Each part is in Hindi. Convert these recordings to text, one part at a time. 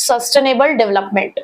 Sustainable development.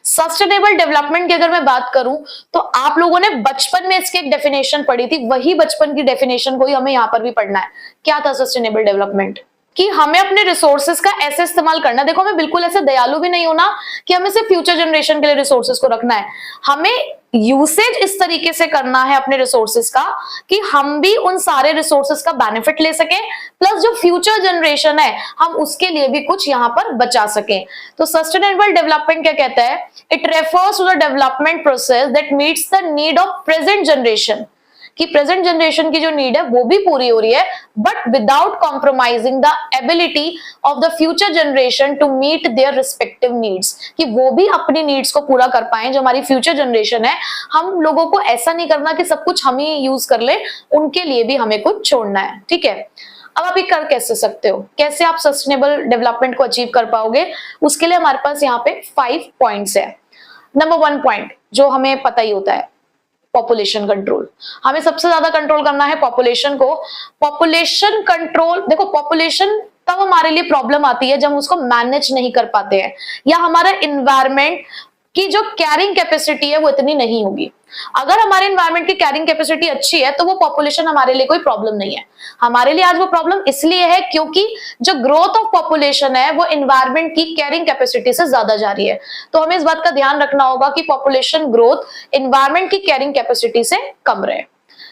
सस्टेनेबल डेवलपमेंट की अगर मैं बात करूं तो आप लोगों ने बचपन में इसकी एक डेफिनेशन पढ़ी थी, वही बचपन की डेफिनेशन को ही हमें यहां पर भी पढ़ना है। क्या था सस्टेनेबल डेवलपमेंट? कि हमें अपने रिसोर्सेज का ऐसे इस्तेमाल करना, देखो हमें बिल्कुल ऐसे दयालु भी नहीं होना कि हमें सिर्फ फ्यूचर जनरेशन के लिए रिसोर्सेज को रखना है। हमें यूसेज इस तरीके से करना है अपने रिसोर्सेज का कि हम भी उन सारे रिसोर्सेज का बेनिफिट ले सके, प्लस जो फ्यूचर जनरेशन है हम उसके लिए भी कुछ यहां पर बचा सके। तो सस्टेनेबल डेवलपमेंट क्या कहता है? It refers to the development process that meets the need of present generation, कि प्रेजेंट जनरेशन की जो नीड है वो भी पूरी हो रही है, but without compromising the ability of the future generation to meet their respective needs, कि वो भी अपनी नीड्स को पूरा कर पाए। जो हमारी फ्यूचर जनरेशन है, हम लोगों को ऐसा नहीं करना कि सब कुछ हम ही यूज कर ले, उनके लिए भी हमें कुछ छोड़ना है। ठीक है, अब आप ये कर कैसे सकते हो, कैसे आप सस्टेनेबल डेवलपमेंट को अचीव कर पाओगे? उसके लिए हमारे पास यहाँ पे 5 पॉइंट्स है। नंबर 1 पॉइंट जो हमें पता ही होता है, पॉपुलेशन कंट्रोल। हमें सबसे ज्यादा कंट्रोल करना है पॉपुलेशन को। पॉपुलेशन कंट्रोल, देखो पॉपुलेशन तब हमारे लिए प्रॉब्लम आती है जब हम उसको मैनेज नहीं कर पाते हैं, या हमारा इन्वायरमेंट की जो कैरिंग कैपेसिटी है वो इतनी नहीं होगी। अगर हमारे एनवायरनमेंट की कैरिंग कैपेसिटी अच्छी है तो वो पॉपुलेशन हमारे लिए कोई प्रॉब्लम नहीं है। हमारे लिए आज वो प्रॉब्लम इसलिए है क्योंकि जो ग्रोथ ऑफ पॉपुलेशन है वो एनवायरनमेंट की कैरिंग कैपेसिटी से ज्यादा जा रही है। तो हमें इस बात का ध्यान रखना होगा कि पॉपुलेशन ग्रोथ एनवायरनमेंट की कैरिंग कैपेसिटी से कम रहे।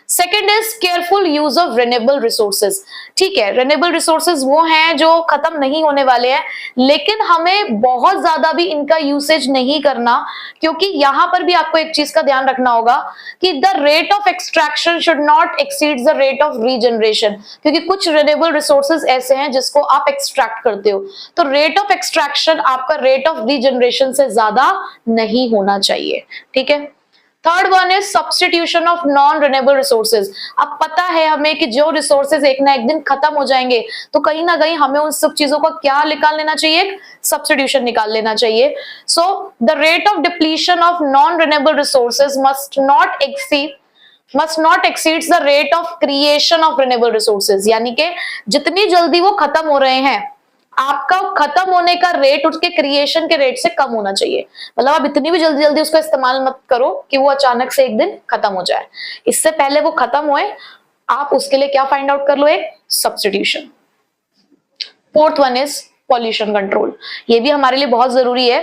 Second is careful use of renewable resources. ठीक है, रिन्यूएबल रिसोर्सेज वो हैं जो खत्म नहीं होने वाले हैं, लेकिन हमें बहुत ज्यादा भी इनका यूसेज नहीं करना, क्योंकि यहां पर भी आपको एक चीज का ध्यान रखना होगा कि the rate of extraction should not exceed the rate of regeneration, क्योंकि कुछ रिन्यूएबल रिसोर्सेज ऐसे हैं जिसको आप एक्सट्रैक्ट करते हो, तो रेट ऑफ एक्सट्रैक्शन आपका रेट ऑफ रीजनरेशन से ज्यादा नहीं होना चाहिए। ठीक है, third one is substitution of non renewable resources. अब पता है हमें कि जो रिसोर्सेज एक ना एक दिन खत्म हो जाएंगे, तो कहीं ना कहीं हमें उन सब चीजों का क्या निकाल लेना चाहिए, सब्स्टिट्यूशन निकाल लेना चाहिए। So the rate of depletion of non renewable resources must not exceeds the rate of creation of renewable resources, यानी कि जितनी जल्दी वो खत्म हो रहे हैं आपका खत्म होने का रेट उसके क्रिएशन के रेट से कम होना चाहिए। मतलब आप इतनी भी जल्दी जल्दी उसका इस्तेमाल मत करो कि वो अचानक से एक दिन खत्म हो जाए। इससे पहले वो खत्म होए आप उसके लिए क्या फाइंड आउट कर लो, एक substitution. Fourth one is pollution control. ये भी हमारे लिए बहुत जरूरी है,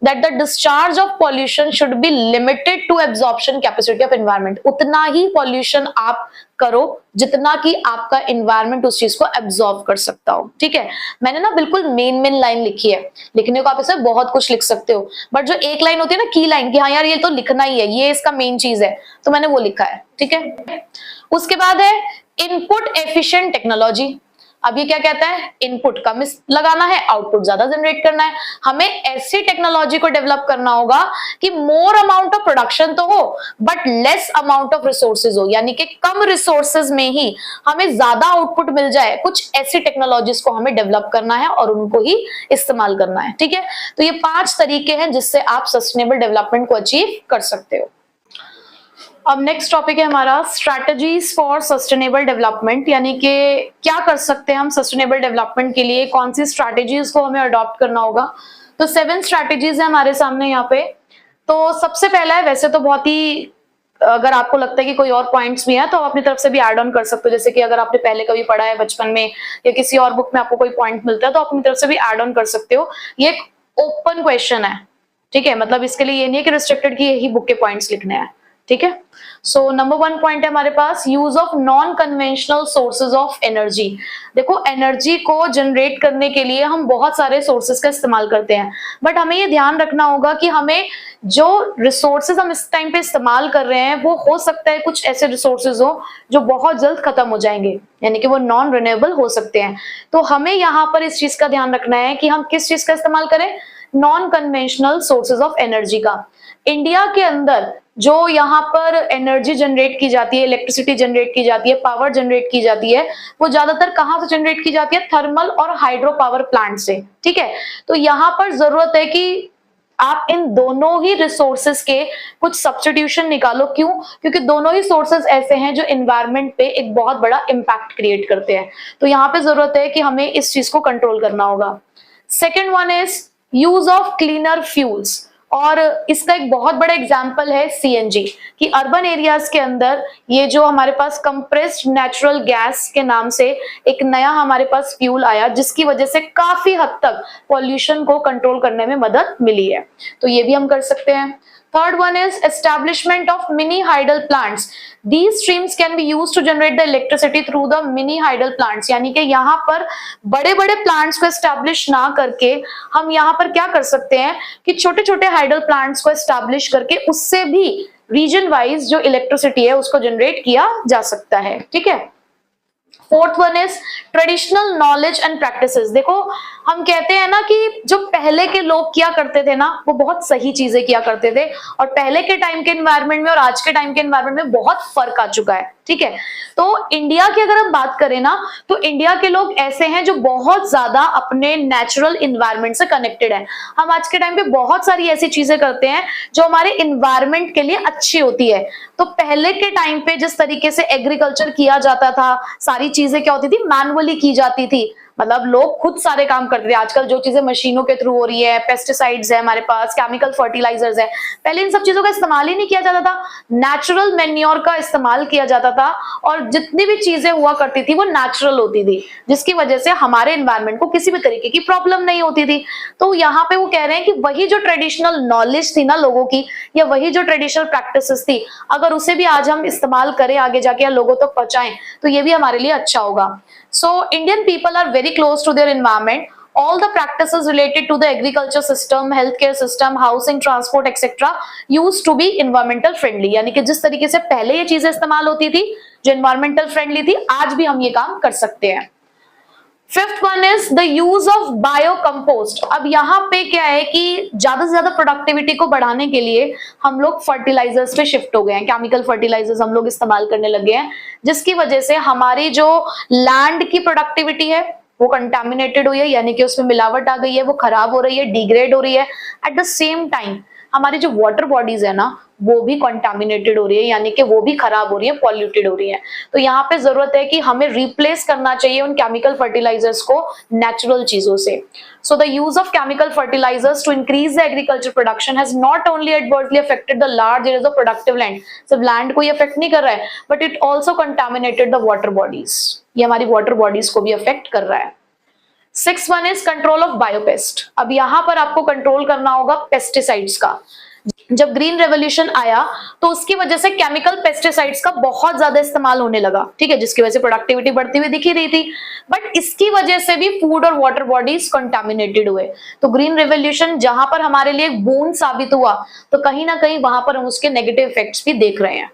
that the discharge of pollution should be limited to absorption capacity of environment. उतना ही पॉल्यूशन आप करो जितना कि आपका एनवायरनमेंट उस चीज को एब्जॉर्ब कर सकता हो। ठीक है, मैंने ना बिल्कुल मेन लाइन लिखी है, लिखने को आप इसे बहुत कुछ लिख सकते हो, बट जो एक लाइन होती है ना की लाइन, कि हाँ यार ये तो लिखना ही है, ये इसका मेन चीज है, तो मैंने वो लिखा है। ठीक है, उसके बाद है इनपुट एफिशिएंट टेक्नोलॉजी। अब ये क्या कहता है, इनपुट कम लगाना है, आउटपुट ज्यादा जनरेट करना है। हमें ऐसी टेक्नोलॉजी को डेवलप करना होगा कि मोर अमाउंट ऑफ प्रोडक्शन तो हो but less amount of resources हो, यानी कि कम रिसोर्सेज में ही हमें ज्यादा आउटपुट मिल जाए। कुछ ऐसी टेक्नोलॉजीज को हमें डेवलप करना है और उनको ही इस्तेमाल करना है। ठीक है, तो ये 5 तरीके हैं जिससे आप सस्टेनेबल डेवलपमेंट को अचीव कर सकते हो। अब नेक्स्ट टॉपिक है हमारा स्ट्रैटेजीज फॉर सस्टेनेबल डेवलपमेंट, यानी कि क्या कर सकते हैं हम सस्टेनेबल डेवलपमेंट के लिए, कौन सी स्ट्रैटेजीज को हमें अडॉप्ट करना होगा। तो 7 स्ट्रैटेजीज है हमारे सामने यहाँ पे। तो सबसे पहला है, वैसे तो बहुत ही, अगर आपको लगता है कि कोई और पॉइंट्स भी हैं तो आप अपनी तरफ से भी ऐड ऑन कर सकते हो, जैसे कि अगर आपने पहले कभी पढ़ा है बचपन में या किसी और बुक में आपको कोई पॉइंट मिलता है तो आप अपनी तरफ से भी ऐड ऑन कर सकते हो। ये एक ओपन क्वेश्चन है, ठीक है, मतलब इसके लिए ये नहीं है कि रिस्ट्रिक्टेड की यही बुक के पॉइंट्स लिखने हैं। ठीक है, सो नंबर 1 पॉइंट है हमारे पास, use of non conventional sources of energy. देखो एनर्जी को जनरेट करने के लिए हम बहुत सारे सोर्सेज का इस्तेमाल करते हैं, बट हमें ये ध्यान रखना होगा कि हमें जो रिसोर्सेज हम इस टाइम पे इस्तेमाल कर रहे हैं वो हो सकता है कुछ ऐसे रिसोर्सेज हो जो बहुत जल्द खत्म हो जाएंगे, यानी कि वो नॉन रिन्यूएबल हो सकते हैं। तो हमें यहाँ पर इस चीज का ध्यान रखना है कि हम किस चीज का इस्तेमाल करें, non conventional sources of energy का। इंडिया के अंदर जो यहाँ पर एनर्जी जनरेट की जाती है, इलेक्ट्रिसिटी जनरेट की जाती है, पावर जनरेट की जाती है, वो ज्यादातर कहाँ से जनरेट की जाती है, थर्मल और हाइड्रो पावर प्लांट से। ठीक है, तो यहाँ पर जरूरत है कि आप इन दोनों ही रिसोर्सेज के कुछ सब्स्टिट्यूशन निकालो। क्यों? क्योंकि दोनों ही सोर्सेज ऐसे हैं जो एनवायरनमेंट पे एक बहुत बड़ा इम्पैक्ट क्रिएट करते हैं। तो यहाँ पे जरूरत है कि हमें इस चीज को कंट्रोल करना होगा। Second one is use of cleaner fuels, और इसका एक बहुत बड़ा एग्जांपल है सीएनजी, कि अर्बन एरियाज के अंदर ये जो हमारे पास कंप्रेस्ड नेचुरल गैस के नाम से एक नया हमारे पास फ्यूल आया, जिसकी वजह से काफी हद तक पॉल्यूशन को कंट्रोल करने में मदद मिली है, तो ये भी हम कर सकते हैं। Third one is establishment of mini hydel plants. These streams can be used to generate the electricity through the mini hydel plants. यानी कि यहाँ पर बड़े बड़े प्लांट्स को एस्टैब्लिश ना करके हम यहाँ पर क्या कर सकते हैं कि छोटे छोटे हाइडल प्लांट्स को एस्टैब्लिश करके उससे भी रीजन वाइज जो इलेक्ट्रिसिटी है उसको जनरेट किया जा सकता है। ठीक है। Fourth one is traditional knowledge and practices. देखो हम कहते हैं ना कि जो पहले के लोग किया करते थे ना, वो बहुत सही चीजें किया करते थे, और पहले के टाइम के एनवायरनमेंट में और आज के टाइम के एनवायरनमेंट में बहुत फर्क आ चुका है। ठीक है। तो इंडिया की अगर हम बात करें ना, तो इंडिया के लोग ऐसे हैं जो बहुत ज्यादा अपने नेचुरल इन्वायरमेंट से कनेक्टेड है। हम आज के टाइम पे बहुत सारी ऐसी चीजें करते हैं जो हमारे इन्वायरमेंट के लिए अच्छी होती है। तो पहले के टाइम पे जिस तरीके से एग्रीकल्चर किया जाता था, सारी चीजें क्या होती थी, मैनुअली की जाती थी, मतलब लोग खुद सारे काम करते थे। आजकल जो चीजें मशीनों के थ्रू हो रही है, पेस्टिसाइड्स है हमारे पास, केमिकल फर्टिलाइजर्स है, पहले इन सब चीजों का इस्तेमाल ही नहीं किया जाता था, नेचुरल मैन्योर का इस्तेमाल किया जाता था, और जितनी भी चीजें हुआ करती थी वो नेचुरल होती थी, जिसकी वजह से हमारे एनवायरनमेंट को किसी भी तरीके की प्रॉब्लम नहीं होती थी। तो यहाँ पे वो कह रहे हैं कि वही जो ट्रेडिशनल नॉलेज थी ना लोगों की, या वही जो ट्रेडिशनल प्रैक्टिसेस थी, अगर उसे भी आज हम इस्तेमाल करें आगे जाके या लोगों तक पहुंचाएं, तो ये भी हमारे लिए अच्छा होगा। So Indian people are very close to their environment. All the practices related to the agriculture system, healthcare system, housing, transport, etc. used to be environmental friendly. यानी कि जिस तरीके से पहले ये चीजें इस्तेमाल होती थी जो environmental friendly थी, आज भी हम ये काम कर सकते हैं। Fifth one is the use of biocompost. अब यहाँ पे क्या है कि ज्यादा से ज्यादा प्रोडक्टिविटी को बढ़ाने के लिए हम लोग फर्टिलाइजर्स पे शिफ्ट हो गए हैं, केमिकल फर्टिलाइजर्स हम लोग इस्तेमाल करने लगे हैं, जिसकी वजह से हमारी जो लैंड की प्रोडक्टिविटी है वो कंटामिनेटेड हुई है, यानी कि उसमें मिलावट आ गई है, वो खराब हो रही है, डिग्रेड हो रही है। एट द सेम टाइम हमारी जो वाटर बॉडीज है ना, वो भी कंटामिनेटेड हो रही है, यानी कि वो भी खराब हो रही है, पॉल्यूटेड हो रही है। तो यहाँ पे जरूरत है कि हमें रिप्लेस करना चाहिए उन केमिकल फर्टिलाइजर्स को नेचुरल चीजों से। So the use of chemical fertilizers to increase the agriculture production has not only adversely affected the large areas of productive land, सिर्फ लैंड को ये अफेक्ट नहीं कर रहा है, but it also contaminated the water bodies. ये हमारी वाटर बॉडीज को भी अफेक्ट कर रहा है। Six one is control of biopest. अब यहाँ पर आपको कंट्रोल करना होगा पेस्टिसाइड्स का। जब ग्रीन रेवोल्यूशन आया तो उसकी वजह से केमिकल पेस्टिसाइड्स का बहुत ज्यादा इस्तेमाल होने लगा, ठीक है, जिसकी वजह से प्रोडक्टिविटी बढ़ती हुई दिखी रही थी, बट इसकी वजह से भी फूड और वाटर बॉडीज कंटामिनेटेड हुए। तो ग्रीन रेवोल्यूशन जहां पर हमारे लिए एक बूंद साबित हुआ, तो कहीं ना कहीं वहां पर हम उसके नेगेटिव इफेक्ट्स भी देख रहे हैं।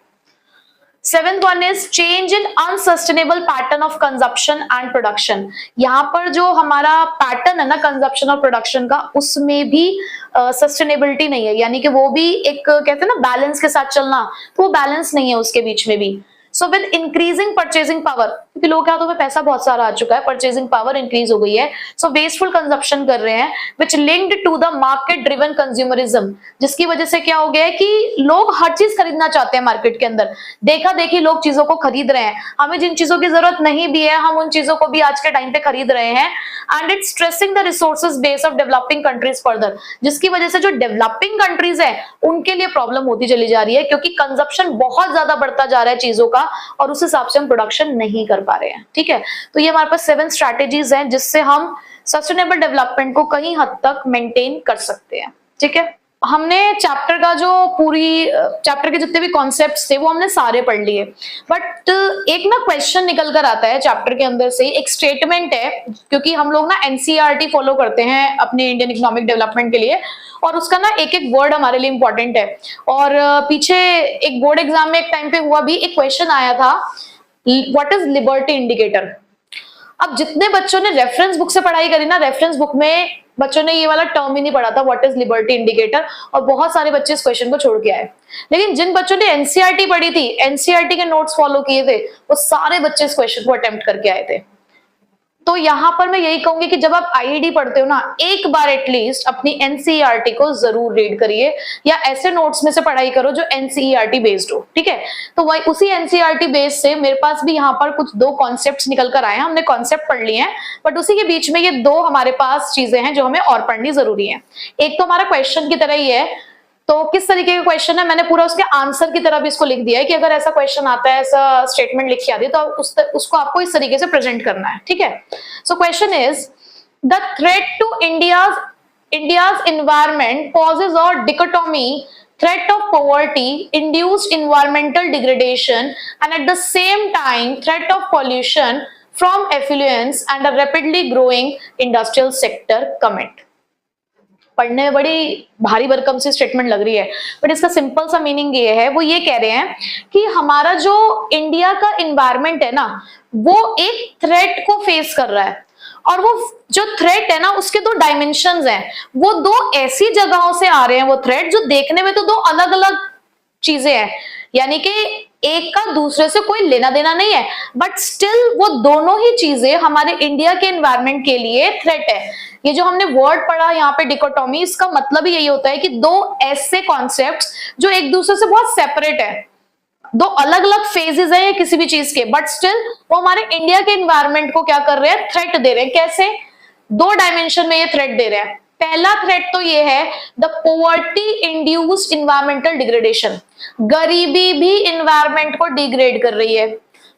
Seventh one is change in unsustainable pattern of consumption and production. यहाँ पर जो हमारा पैटर्न है ना कंजप्शन और प्रोडक्शन का, उसमें भी सस्टेनेबिलिटी नहीं है, यानी कि वो भी एक कहते हैं ना बैलेंस के साथ चलना, तो वो बैलेंस नहीं है उसके बीच में भी। So with increasing purchasing power, क्योंकि लोगों के हाथों में पैसा बहुत सारा आ चुका है, परचेजिंग पावर इंक्रीज हो गई है, सो वेस्टफुल कंजप्शन कर रहे हैं, which linked to the market driven consumerism, जिसकी वजह से क्या हो गया है कि लोग हर चीज खरीदना चाहते हैं मार्केट के अंदर, देखा देखी लोग चीजों को खरीद रहे हैं। हमें जिन चीजों की जरूरत नहीं भी है, हम उन चीजों को भी आज के टाइम पे खरीद रहे हैं, and it's stressing the resources base of developing countries further, जिसकी वजह से जो डेवलपिंग कंट्रीज है उनके लिए प्रॉब्लम होती चली जा रही है, क्योंकि कंजप्शन बहुत ज्यादा बढ़ता जा रहा है चीजों का, और उस हिसाब से हम प्रोडक्शन नहीं कर पा रहे हैं। ठीक है, तो ये हमारे पास 7 स्ट्रैटेजीज हैं जिससे हम सस्टेनेबल डेवलपमेंट को कहीं हद तक मेंटेन कर सकते हैं। ठीक है, हमने चैप्टर का जो पूरी चैप्टर के जितने भी कॉन्सेप्ट्स थे वो हमने सारे पढ़ लिए, बट एक ना क्वेश्चन निकल कर आता है चैप्टर के अंदर से, एक स्टेटमेंट है, क्योंकि हम लोग ना एनसीईआरटी फॉलो करते हैं अपने इंडियन इकोनॉमिक डेवलपमेंट के लिए, और उसका ना एक एक वर्ड हमारे लिए इंपॉर्टेंट है। और पीछे एक बोर्ड एग्जाम में एक टाइम पे हुआ भी, एक क्वेश्चन आया था, व्हाट इज लिबर्टी इंडिकेटर। अब जितने बच्चों ने रेफरेंस बुक से पढ़ाई करी ना, रेफरेंस बुक में बच्चों ने ये वाला टर्म ही नहीं पढ़ा था, व्हाट इज लिबर्टी इंडिकेटर, और बहुत सारे बच्चे इस क्वेश्चन को छोड़ के आए। लेकिन जिन बच्चों ने एनसीईआरटी पढ़ी थी, एनसीईआरटी के नोट्स फॉलो किए थे, वो सारे बच्चे इस क्वेश्चन को अटेम्प्ट करके आए थे। तो यहां पर मैं यही कहूंगी कि जब आप आईईडी पढ़ते हो ना, एक बार एटलीस्ट अपनी एनसीईआरटी को जरूर रीड करिए, या ऐसे नोट्स में से पढ़ाई करो जो एनसीईआरटी बेस्ड हो, ठीक है। तो वही उसी एनसीईआरटी बेस्ड से मेरे पास भी यहाँ पर कुछ 2 कॉन्सेप्ट्स निकल कर आए हैं, हमने कॉन्सेप्ट पढ़ लिए हैं, बट उसी के बीच में ये 2 हमारे पास चीजें हैं जो हमें और पढ़नी जरूरी है। एक तो हमारा क्वेश्चन की तरह ही है, तो किस तरीके का क्वेश्चन है, मैंने पूरा उसके आंसर की तरह भी इसको लिख दिया है कि अगर ऐसा क्वेश्चन आता है, ऐसा स्टेटमेंट लिख के आती है, तो उसको आपको इस तरीके से प्रेजेंट करना है, ठीक है। So question is the threat to India's environment poses और dichotomy, threat of poverty, induced environmental degradation, and at the same time threat of pollution from effluents and a rapidly growing industrial sector comment। पढ़ने में बड़ी भारी भरकम सी स्टेटमेंट लग रही है, बट इसका सिंपल सा मीनिंग ये है, वो ये कह रहे हैं कि हमारा जो इंडिया का एनवायरनमेंट है ना, वो एक थ्रेट को फेस कर रहा है, और वो जो थ्रेट है ना, उसके 2 डायमेंशंस हैं, वो 2 ऐसी जगहों से आ रहे हैं वो थ्रेट, जो देखने में तो 2 अलग अलग चीजें हैं, यानी कि एक का दूसरे से कोई लेना देना नहीं है, बट स्टिल वो दोनों ही चीजें हमारे इंडिया के एनवायरनमेंट के लिए थ्रेट है। ये जो हमने वर्ड पढ़ा यहाँ पे डिकोटोमी, इसका मतलब ही यही होता है कि 2 ऐसे कॉन्सेप्ट्स जो एक दूसरे से बहुत सेपरेट है, 2 अलग अलग फेजेस है किसी भी चीज के, बट स्टिल वो हमारे इंडिया के एनवायरनमेंट को क्या कर रहे हैं, थ्रेट दे रहे हैं। कैसे? 2 डायमेंशन में ये थ्रेट दे रहे हैं। पहला थ्रेट तो ये है the poverty induced environmental degradation, गरीबी भी इन्वायरमेंट को डिग्रेड कर रही है।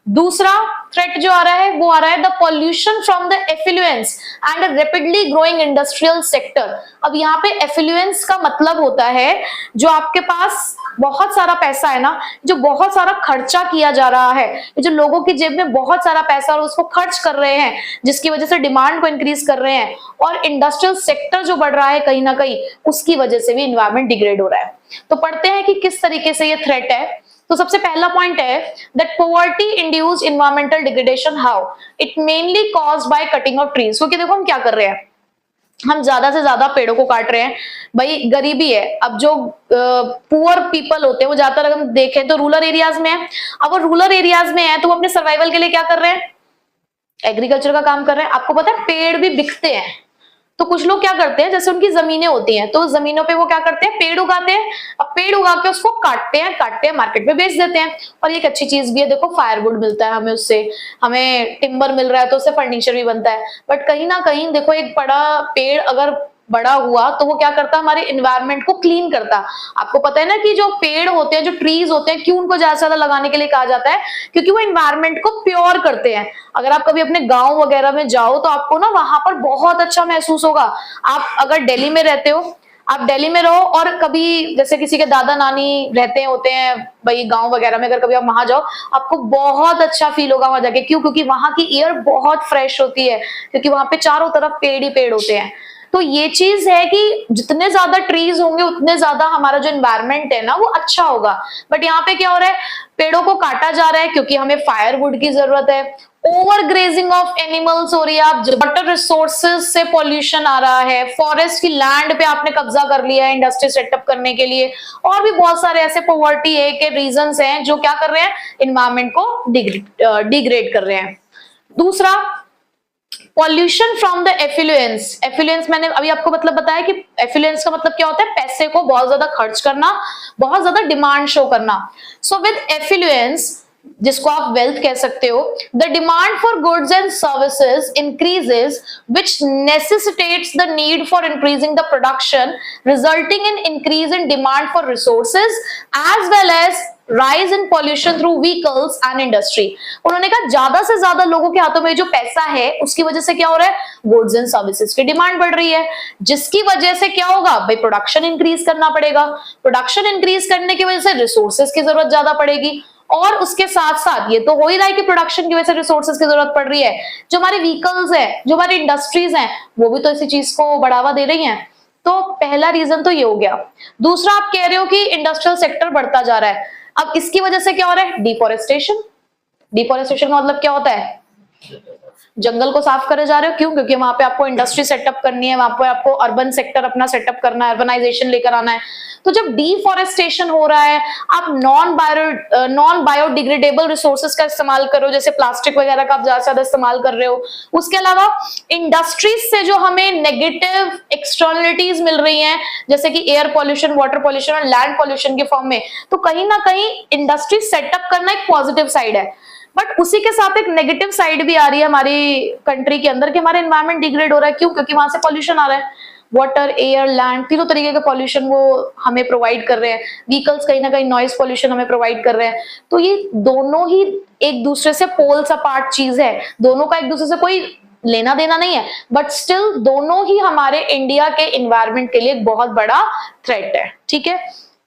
दूसरा थ्रेट जो आ रहा है वो आ रहा है the pollution from the affluence and rapidly growing industrial sector. अब यहाँ पे एफ्लुएंस का मतलब होता है जो आपके पास बहुत सारा पैसा है ना, जो बहुत सारा खर्चा किया जा रहा है, जो लोगों की जेब में बहुत सारा पैसा और उसको खर्च कर रहे हैं, जिसकी वजह से डिमांड को इंक्रीज कर रहे हैं, और इंडस्ट्रियल सेक्टर जो बढ़ रहा है कहीं ना कहीं, उसकी वजह से भी इन्वायरमेंट डिग्रेड हो रहा है। तो पढ़ते हैं कि किस तरीके से ये थ्रेट है। तो सबसे पहला पॉइंट है that poverty induced environmental degradation, how it mainly caused by cutting of trees. क्योंकि देखो हम क्या कर रहे हैं, हम ज्यादा से ज्यादा पेड़ों को काट रहे हैं। भाई गरीबी है, अब जो पुअर पीपल होते हैं वो ज्यादातर अगर हम देखें तो रूरल एरियाज में है। अब वो रूरल एरियाज में है तो वो अपने सर्वाइवल के लिए क्या कर रहे हैं, एग्रीकल्चर का काम कर रहे हैं। आपको पता है पेड़ भी बिकते हैं, तो कुछ लोग क्या करते हैं, जैसे उनकी जमीनें होती हैं तो उस जमीनों पे वो क्या करते हैं, पेड़ उगाते हैं। अब पेड़ उगा के उसको काटते हैं मार्केट में बेच देते हैं। और ये एक अच्छी चीज भी है, देखो फायरवुड मिलता है हमें, उससे हमें टिम्बर मिल रहा है तो उससे फर्नीचर भी बनता है। बट कहीं ना कहीं देखो, एक बड़ा पेड़ अगर बड़ा हुआ तो वो क्या करता है, हमारे इन्वायरमेंट को क्लीन करता। आपको पता है ना कि जो पेड़ होते हैं, जो ट्रीज होते हैं, क्यों उनको ज्यादा से ज्यादा लगाने के लिए कहा जाता है, क्योंकि वो इन्वायरमेंट को प्योर करते हैं। अगर आप कभी अपने गांव वगैरह में जाओ तो आपको ना वहां पर बहुत अच्छा महसूस होगा। आप अगर दिल्ली में रहते हो, आप दिल्ली में रहो और कभी जैसे किसी के दादा नानी रहते होते हैं भाई गांव वगैरह में, अगर कभी आप वहां जाओ आपको बहुत अच्छा फील होगा वहां जाके। क्यों? क्योंकि वहां की एयर बहुत फ्रेश होती है, क्योंकि वहां पे चारों तरफ पेड़ ही पेड़ होते हैं। तो ये चीज है कि जितने ज्यादा ट्रीज होंगे उतने ज्यादा हमारा जो एनवायरनमेंट है ना वो अच्छा होगा। बट यहाँ पे क्या हो रहा है, पेड़ों को काटा जा रहा है क्योंकि हमें फायरवुड की जरूरत है। ओवर ग्रेजिंग ऑफ एनिमल्स हो रही है, वाटर रिसोर्सेज से पॉल्यूशन आ रहा है, फॉरेस्ट की लैंड पे आपने कब्जा कर लिया है इंडस्ट्री सेटअप करने के लिए, और भी बहुत सारे ऐसे पॉवर्टी है के रीजंस हैं जो क्या कर रहे हैं, एनवायरनमेंट को डिग्रेड कर रहे हैं। दूसरा, pollution from the affluence. Affluence मैंने अभी आपको मतलब बताया कि एफ्लुएंस का मतलब क्या होता है, पैसे को बहुत ज्यादा खर्च करना, बहुत ज्यादा डिमांड शो करना। सो विद एफ्लुएंस, जिसको आप वेल्थ कह सकते हो, the demand for goods and services increases which necessitates the need for increasing the production, resulting in increase in demand for resources as well as rise in pollution through vehicles and industry. उन्होंने कहा ज्यादा से ज्यादा लोगों के हाथों में जो पैसा है उसकी वजह से क्या हो रहा है, गुड्स एंड सर्विसेज की डिमांड बढ़ रही है, जिसकी वजह से क्या होगा भाई, प्रोडक्शन इंक्रीज करना पड़ेगा। प्रोडक्शन इंक्रीज करने की वजह से रिसोर्सेज की जरूरत ज्यादा पड़ेगी, और उसके साथ साथ ये तो हो ही रहा है कि प्रोडक्शन की वजह से रिसोर्सेज की जरूरत पड़ रही है। जो हमारे व्हीकल्स है, जो हमारी इंडस्ट्रीज हैं, वो भी तो इसी चीज को बढ़ावा दे रही हैं। तो पहला रीजन तो ये हो गया। दूसरा, आप कह रहे हो कि इंडस्ट्रियल सेक्टर बढ़ता जा रहा है। अब इसकी वजह से क्या हो रहा है, डिफोरेस्टेशन। डिफोरेस्टेशन का मतलब क्या होता है, जंगल को साफ करे जा रहे हो, क्यों? क्योंकि वहां पे आपको इंडस्ट्री सेटअप करनी है, वहां पे आपको अर्बन सेक्टर अपना सेटअप करना है, अर्बनाइजेशन लेकर आना है। तो जब डिफॉरेस्टेशन हो रहा है, आप नॉन बायोडिग्रेडेबल रिसोर्सेज का इस्तेमाल कर रहे हो, जैसे प्लास्टिक वगैरह का आप ज्यादा से ज्यादा इस्तेमाल कर रहे हो। उसके अलावा इंडस्ट्रीज से जो हमें नेगेटिव एक्सटर्नलिटीज मिल रही हैं, जैसे कि एयर पॉल्यूशन, वाटर पॉल्यूशन और लैंड पॉल्यूशन के फॉर्म में, तो कहीं ना कहीं इंडस्ट्री सेटअप करना एक पॉजिटिव साइड है। बट उसी के साथ एक नेगेटिव साइड भी आ रही है हमारी कंट्री के अंदर कि हमारा एनवायरमेंट डिग्रेड हो रहा है। क्यों? क्योंकि वहां से पॉल्यूशन आ रहा है। वाटर, एयर, लैंड, तीनों तरीके का पॉल्यूशन वो हमें प्रोवाइड कर रहे हैं। व्हीकल्स कहीं ना कहीं नॉइज पॉल्यूशन हमें प्रोवाइड कर रहे हैं। तो ये दोनों ही एक दूसरे से पोल्स अपार्ट चीज है, दोनों का एक दूसरे से कोई लेना देना नहीं है, बट स्टिल दोनों ही हमारे इंडिया के एनवायरमेंट के लिए एक बहुत बड़ा थ्रेट है। ठीक है,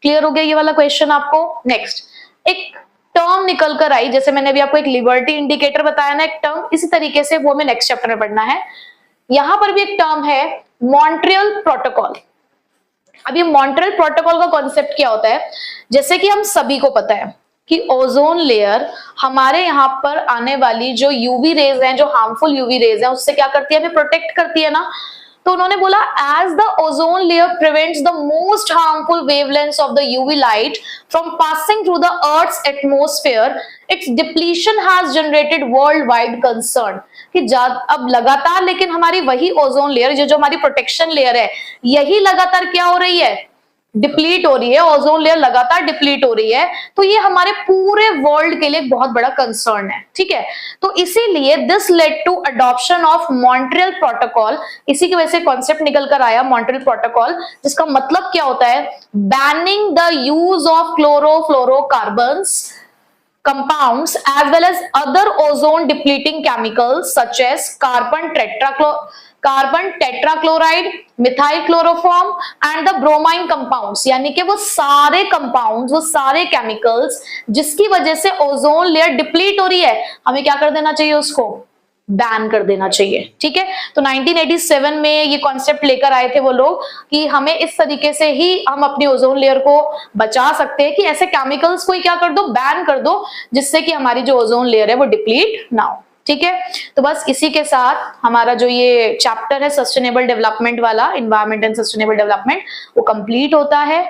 क्लियर हो गया ये वाला क्वेश्चन आपको? नेक्स्ट, एक टर्म निकल कर आई, जैसे मैंने अभी आपको एक लिबर्टी इंडिकेटर बताया ना, एक टर्म, इसी तरीके से वो हमें नेक्स्ट चैप्टर में पढ़ना है। यहां पर भी एक टर्म है मॉन्ट्रियल प्रोटोकॉल। अब ये मॉन्ट्रियल प्रोटोकॉल का कॉन्सेप्ट क्या होता है? जैसे कि हम सभी को पता है कि ओजोन लेयर हमारे यहाँ पर आने वाली जो यूवी रेज हैं, जो हार्मफुल यूवी रेज हैं, उससे क्या करती है? हमें प्रोटेक्ट करती है ना। तो उन्होंने बोला as the ozone layer prevents the most harmful wavelengths of the UV light from passing through the earth's atmosphere, it's depletion has generated world wide concern. कि अब लगातार, लेकिन हमारी वही ओजोन लेयर, जो हमारी प्रोटेक्शन लेयर है, यही लगातार क्या हो रही है? डिप्लीट हो रही है। ओजोन लेयर लगातार डिप्लीट हो रही है। तो ये हमारे पूरे वर्ल्ड के लिए एक बहुत बड़ा कंसर्न है। ठीक है, तो इसीलिए this led to adoption of Montreal protocol. इसी की वजह से कॉन्सेप्ट निकल कर आया मॉन्ट्रियल प्रोटोकॉल, जिसका मतलब क्या होता है? Banning the use of chlorofluorocarbons compounds as well as other ozone depleting chemicals such as carbon tetrachloride, methyl chloroform and the bromine compounds। यानी कि वो सारे कंपाउंड्स, वो सारे केमिकल्स जिसकी वजह से ओजोन लेयर डिप्लीट हो रही है, हमें क्या कर देना चाहिए? उसको बैन कर देना चाहिए। ठीक है, तो 1987 में ये कॉन्सेप्ट लेकर आए थे वो लोग कि हमें इस तरीके से ही हम अपनी ओजोन लेयर को बचा सकते हैं कि ऐसे केमिकल्स को ही क्या कर दो? बैन कर दो, जिससे कि हमारी जो ओजोन लेयर है वो डिप्लीट ना हो। ठीक है, तो बस इसी के साथ हमारा जो ये चैप्टर है सस्टेनेबल डेवलपमेंट वाला, एनवायरमेंट एंड सस्टेनेबल डेवलपमेंट, वो कंप्लीट होता है।